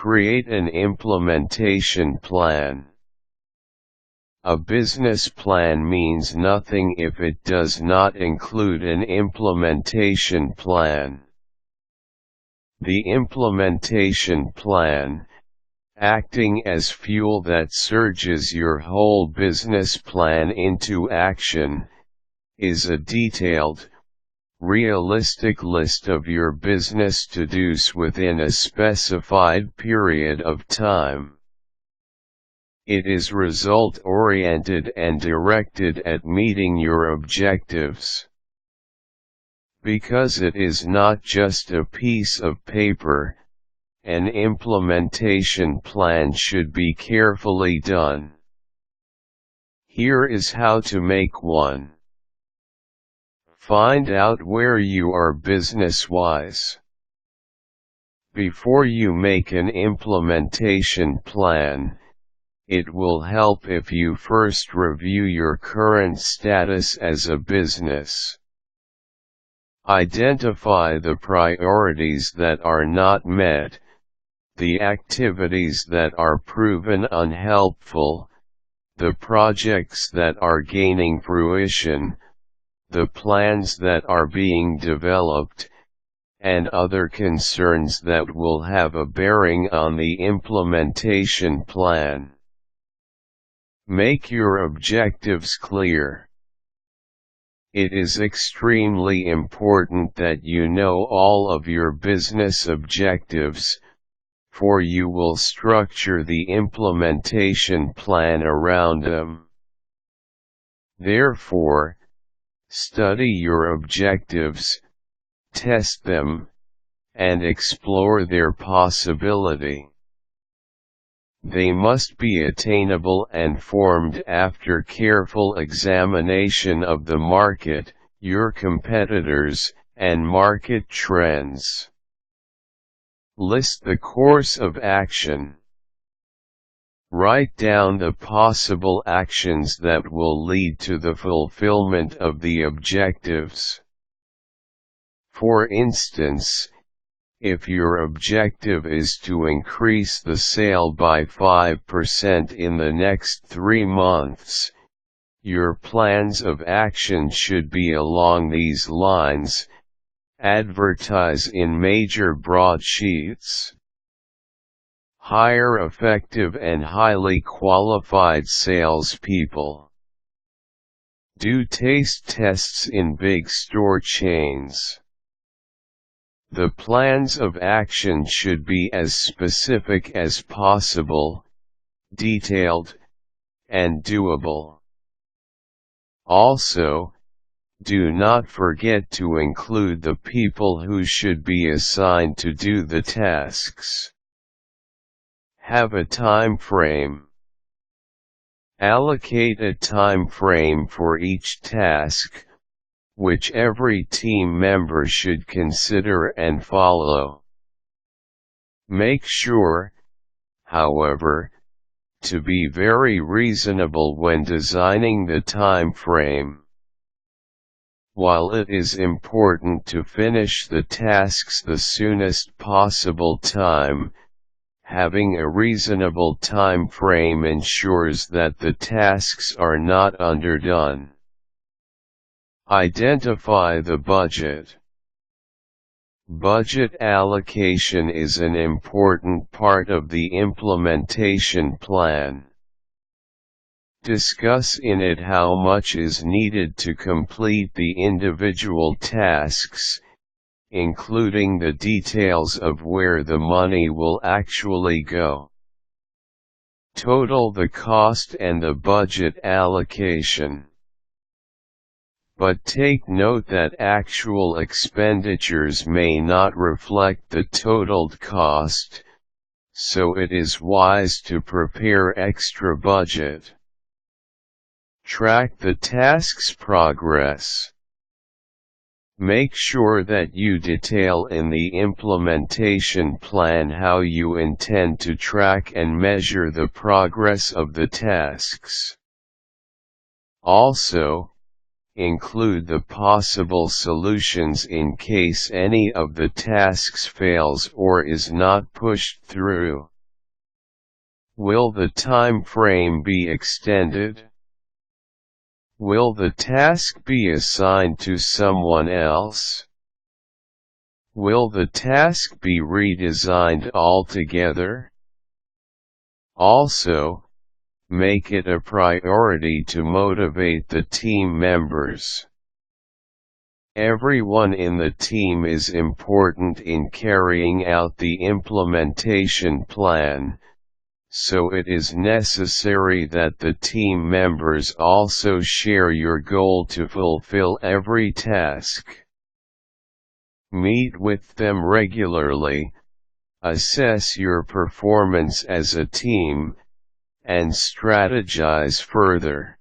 Create an implementation plan. A business plan means nothing if it does not include an implementation plan. The implementation plan, acting as fuel that surges your whole business plan into action, is a detailed, realistic list of your business to-dos within a specified period of time. It is result-oriented and directed at meeting your objectives. Because it is not just a piece of paper, an implementation plan should be carefully done. Here is how to make one. Find out where you are business-wise. Before you make an implementation plan, it will help if you first review your current status as a business. Identify the priorities that are not met, the activities that are proven unhelpful, the projects that are gaining fruition, the plans that are being developed, and other concerns that will have a bearing on the implementation plan. Make your objectives clear. It is extremely important that you know all of your business objectives, for you will structure the implementation plan around them. Therefore, study your objectives, test them, and explore their possibility. They must be attainable and formed after careful examination of the market, your competitors, and market trends. List the course of action. Write down the possible actions that will lead to the fulfillment of the objectives. For instance, if your objective is to increase the sale by 5% in the next 3 months, your plans of action should be along these lines. Advertise in major broadsheets. Hire effective and highly qualified salespeople. Do taste tests in big store chains. The plans of action should be as specific as possible, detailed, and doable. Also, do not forget to include the people who should be assigned to do the tasks. Have a time frame. Allocate a time frame for each task, which every team member should consider and follow. Make sure, however, to be very reasonable when designing the time frame. While it is important to finish the tasks the soonest possible time, having a reasonable time frame ensures that the tasks are not underdone. Identify the budget. Budget allocation is an important part of the implementation plan. Discuss in it how much is needed to complete the individual tasks, including the details of where the money will actually go. Total the cost and the budget allocation. But take note that actual expenditures may not reflect the totaled cost, so it is wise to prepare extra budget. Track the task's progress. Make sure that you detail in the implementation plan how you intend to track and measure the progress of the tasks. Also, include the possible solutions in case any of the tasks fails or is not pushed through. Will the time frame be extended? Will the task be assigned to someone else? Will the task be redesigned altogether? Also, make it a priority to motivate the team members. Everyone in the team is important in carrying out the implementation plan, so it is necessary that the team members also share your goal to fulfill every task. Meet with them regularly, assess your performance as a team, and strategize further.